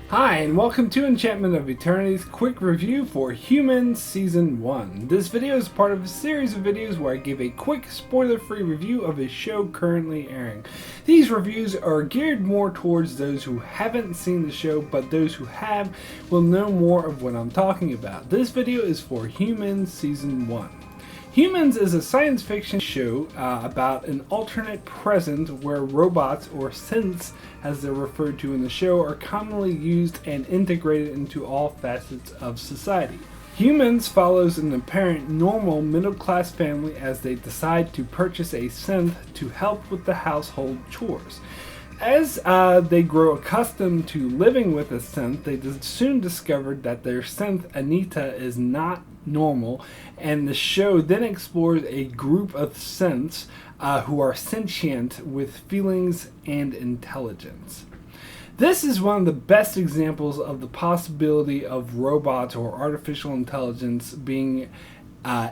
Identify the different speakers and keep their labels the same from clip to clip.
Speaker 1: Hi, and welcome to Enchantment of Eternity's quick review for Humans Season 1. This video is part of a series of videos where I give a quick spoiler-free review of a show currently airing. These reviews are geared more towards those who haven't seen the show, but those who have will know more of what I'm talking about. This video is for Humans Season 1. Humans is a science fiction show about an alternate present where robots, or synths as they're referred to in the show, are commonly used and integrated into all facets of society. Humans follows an apparent normal middle-class family as they decide to purchase a synth to help with the household chores. As they grow accustomed to living with a synth, they soon discovered that their synth, Anita, is not normal, and the show then explores a group of synths who are sentient with feelings and intelligence. This is one of the best examples of the possibility of robots or artificial intelligence being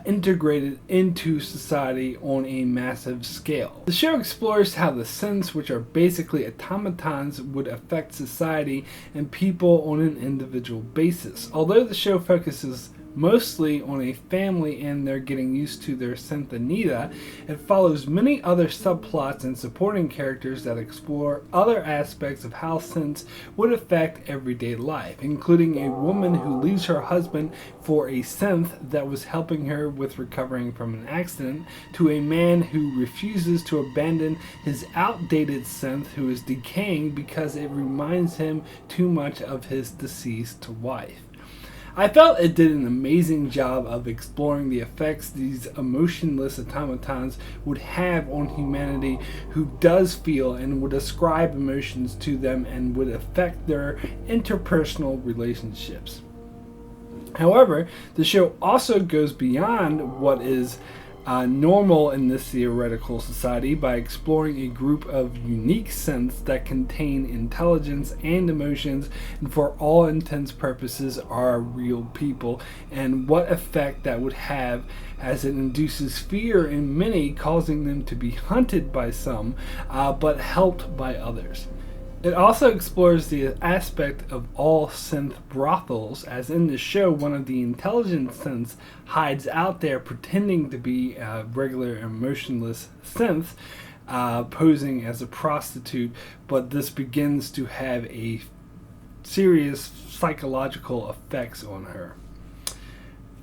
Speaker 1: integrated into society on a massive scale. The show explores how the synths, which are basically automatons, would affect society and people on an individual basis. Although the show focuses mostly on a family and they're getting used to their synth Anita, it follows many other subplots and supporting characters that explore other aspects of how synths would affect everyday life, including a woman who leaves her husband for a synth that was helping her with recovering from an accident, to a man who refuses to abandon his outdated synth who is decaying because it reminds him too much of his deceased wife. I felt it did an amazing job of exploring the effects these emotionless automatons would have on humanity who does feel and would ascribe emotions to them and would affect their interpersonal relationships. However, the show also goes beyond what is normal in this theoretical society by exploring a group of unique synths that contain intelligence and emotions and for all intents purposes are real people, and what effect that would have as it induces fear in many, causing them to be hunted by some but helped by others. It also explores the aspect of all synth brothels, as in the show one of the intelligent synths hides out there pretending to be a regular emotionless synth, posing as a prostitute, but this begins to have a serious psychological effects on her.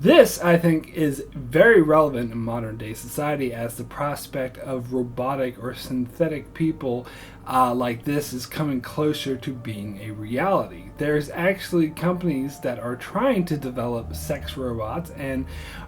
Speaker 1: This, I think, is very relevant in modern day society, as the prospect of robotic or synthetic people like this is coming closer to being a reality. There's actually companies that are trying to develop sex robots and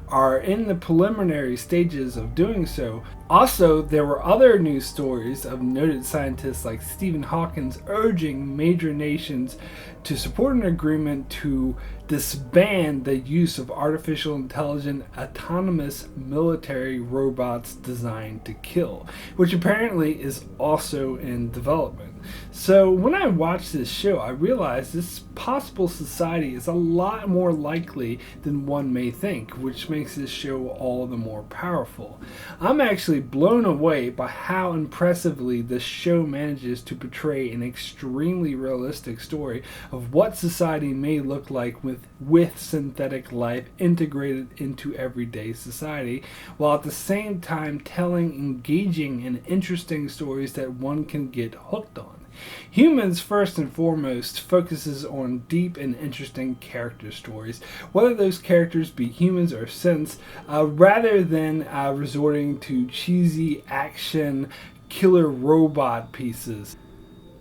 Speaker 1: are in the preliminary stages of doing so. Also, there were other news stories of noted scientists like Stephen Hawking urging major nations to support an agreement to disband the use of artificial intelligent autonomous military robots designed to kill, which apparently is also in development. So when I watched this show, I realized this possible society is a lot more likely than one may think, which makes this show all the more powerful. I'm actually blown away by how impressively this show manages to portray an extremely realistic story of what society may look like with synthetic life integrated into everyday society, while at the same time telling engaging and interesting stories that one can get hooked on. Humans, first and foremost, focuses on deep and interesting character stories, whether those characters be humans or synths, rather than resorting to cheesy action killer robot pieces.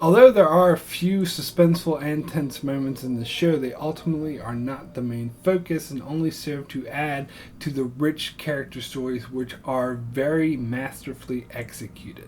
Speaker 1: Although there are a few suspenseful and tense moments in the show, they ultimately are not the main focus and only serve to add to the rich character stories, which are very masterfully executed.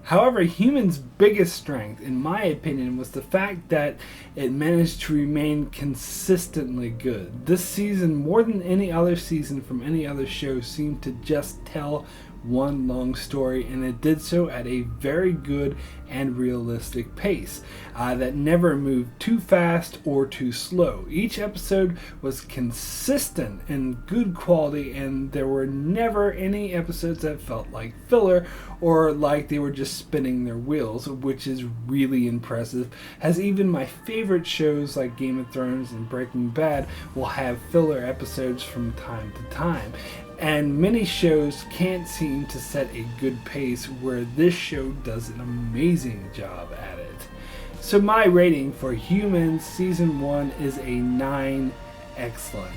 Speaker 1: However, Human's biggest strength, in my opinion, was the fact that it managed to remain consistently good. This season, more than any other season from any other show, seemed to just tell one long story, and it did so at a very good and realistic pace that never moved too fast or too slow. Each episode was consistent and good quality, and there were never any episodes that felt like filler or like they were just spinning their wheels, which is really impressive, as even my favorite shows like Game of Thrones and Breaking Bad will have filler episodes from time to time. And many shows can't seem to set a good pace, where this show does an amazing job at it. So my rating for Humans Season 1 is a 9 excellent.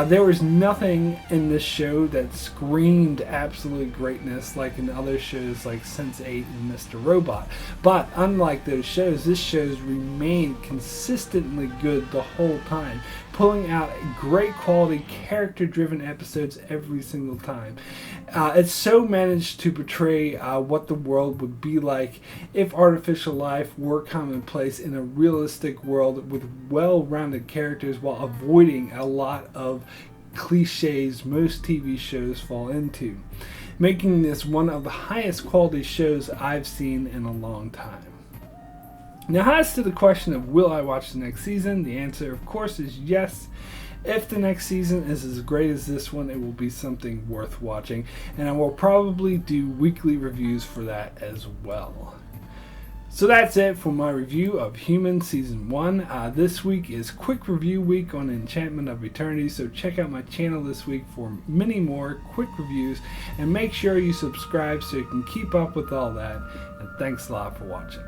Speaker 1: There was nothing in this show that screamed absolute greatness like in other shows like Sense8 and Mr. Robot. But unlike those shows, this show's remained consistently good the whole time, pulling out great quality character-driven episodes every single time. It's so managed to portray what the world would be like if artificial life were commonplace in a realistic world with well-rounded characters, while avoiding a lot of cliches most TV shows fall into, making this one of the highest quality shows I've seen in a long time. Now, as to the question of will I watch the next season, the answer of course is yes. If the next season is as great as this one, it will be something worth watching, and I will probably do weekly reviews for that as well. So that's it for my review of Humans Season 1. This week is quick review week on Enchantment of Eternity, so check out my channel this week for many more quick reviews, and make sure you subscribe so you can keep up with all that, and thanks a lot for watching.